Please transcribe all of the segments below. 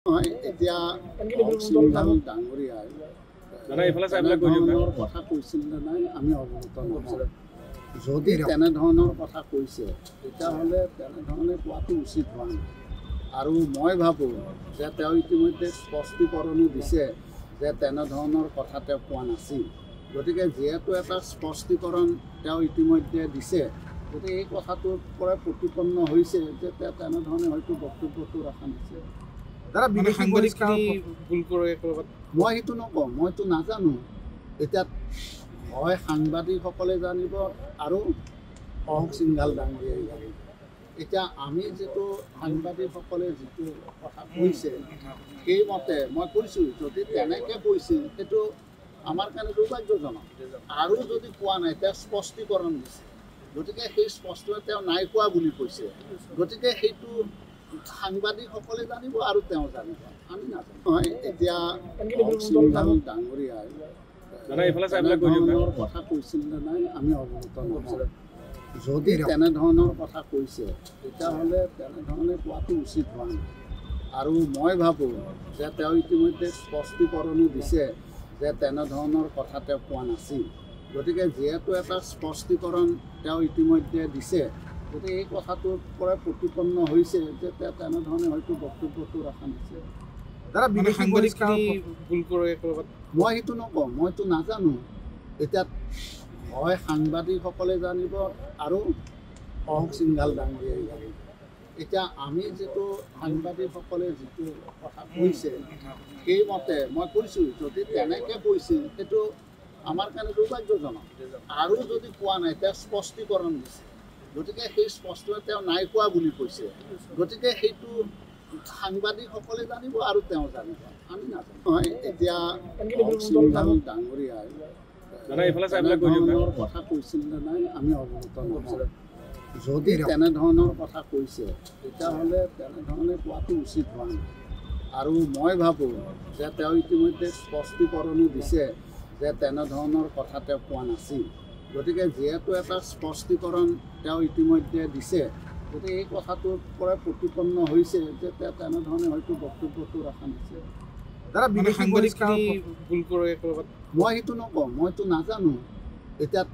এতিয়া সিংহাল ডাঙৰীয়াই তেনেধৰণৰ কথা কৈছিল নে নাই আমি অৱগত নহয়। যদি তেনেধৰণৰ কথা কৈছে তেতিয়াহ'লে তেনেধৰণে কোৱাটো উচিত হোৱা নাই। আৰু মই ভাবোঁ যে তেওঁ ইতিমধ্যে স্পষ্টীকৰণো দিছে যে তেনেধৰণৰ কথা তেওঁ কোৱা নাছিল। গতিকে যিহেতু এটা স্পষ্টীকৰণ তেওঁ ইতিমধ্যে দিছে, গতিকে এই কথাটোৰ পৰা প্ৰতিপন্ন হৈছে যে তেওঁ তেনেধৰণে হয়তো বক্তব্যটো ৰখা নাছিল। মই সেইটো নকওঁ, মইতো নাজানো। এতিয়া হয় সাংবাদিকসকলে জানিব আৰু অহোক সিংহাল ডাঙৰীয়াই জানিব। এতিয়া আমি যিটো সাংবাদিকসকলে যিটো কথা কৈছে সেইমতে মই কৈছোঁ, যদি তেনেকৈ কৈছিল সেইটো আমাৰ কাৰণে দুৰ্ভাগ্যজনক। আৰু যদি কোৱা নাই তেওঁ স্পষ্টীকৰণ দিছে, গতিকে সেই স্পষ্টকৈ তেওঁ নাই কোৱা বুলি কৈছে, গতিকে সেইটো সাংবাদিকসকলে জানিব আৰু তেওঁ জানিব, আমি নাজানো। এতিয়া সিংহাল ডাঙৰীয়াই তেনেধৰণৰ কথা কৈছিল নে নাই আমি অৱগত নহয়। যদি তেনেধৰণৰ কথা কৈছে তেতিয়াহ'লে তেনেধৰণে কোৱাটো উচিত হোৱা নাই। আৰু মই ভাবোঁ যে তেওঁ ইতিমধ্যে স্পষ্টীকৰণো দিছে যে তেনেধৰণৰ কথা তেওঁ কোৱা নাছিল। গতিকে যিহেতু এটা স্পষ্টীকৰণ তেওঁ ইতিমধ্যে দিছে, গতিকে এই কথাটোৰ পৰা প্ৰতিপন্ন হৈছে যে তেওঁ তেনেধৰণে হয়তো বক্তব্যটো ৰখা নাছিল। মই সেইটো নকওঁ, মইতো নাজানো। এতিয়া হয় সাংবাদিকসকলে জানিব আৰু অহোক সিংহাল ডাঙৰীয়াই জানিব। এতিয়া আমি যিটো সাংবাদিকসকলে যিটো কথা কৈছে সেইমতে মই কৈছোঁ, যদি তেনেকৈ কৈছিল সেইটো আমাৰ কাৰণে দুৰ্ভাগ্যজনক। আৰু যদি কোৱা নাই তেওঁ স্পষ্টীকৰণ দিছে, গতিকে সেই স্পষ্টকৈ তেওঁ নাই কোৱা বুলি কৈছে, গতিকে সেইটো সাংবাদিকসকলে জানিব আৰু তেওঁ জানিব, আমি নাজানো। এতিয়া সিংহাল ডাঙৰীয়াই তেনেধৰণৰ কথা কৈছিল নে নাই আমি অৱগত নহয়। যদি তেনেধৰণৰ কথা কৈছে তেতিয়াহ'লে তেনেধৰণে কোৱাটো উচিত হোৱা নাই। আৰু মই ভাবোঁ যে তেওঁ ইতিমধ্যে স্পষ্টীকৰণো দিছে যে তেনেধৰণৰ কথা তেওঁ কোৱা নাছিল। গতিকে যিহেতু এটা স্পষ্টীকৰণ তেওঁ ইতিমধ্যে দিছে, গতিকে এই কথাটোৰ পৰা প্ৰতিপন্ন হৈছে যে তেওঁ তেনেধৰণে হয়তো বক্তব্যটো ৰখা নাছিল। মই সেইটো নকওঁ, মইতো নাজানো। এতিয়া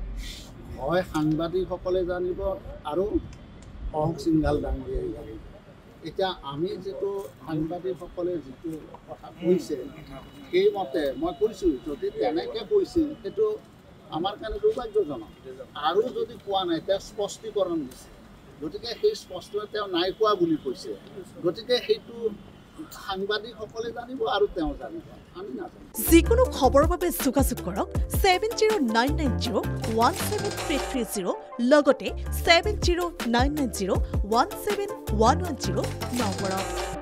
হয় সাংবাদিকসকলে জানিব আৰু অহোক সিংহাল ডাঙৰীয়াই জানিব। এতিয়া আমি যিটো সাংবাদিকসকলে যিটো কথা কৈছে সেইমতে মই কৈছোঁ, যদি তেনেকৈ কৈছিল সেইটো আমাৰ কাৰণে দুৰ্ভাগ্যজনক। আৰু যদি কোৱা নাই তেওঁ স্পষ্টীকৰণ দিছে, গতিকে সেই স্পষ্টকৈ তেওঁ নাই কোৱা বুলি কৈছে, গতিকে সেইটো সাংবাদিকসকলে জানিব আৰু তেওঁ জানিব, আমি নাজানো। যিকোনো খবৰৰ বাবে যোগাযোগ কৰক 7099017330 লগতে 7099017110 নম্বৰত।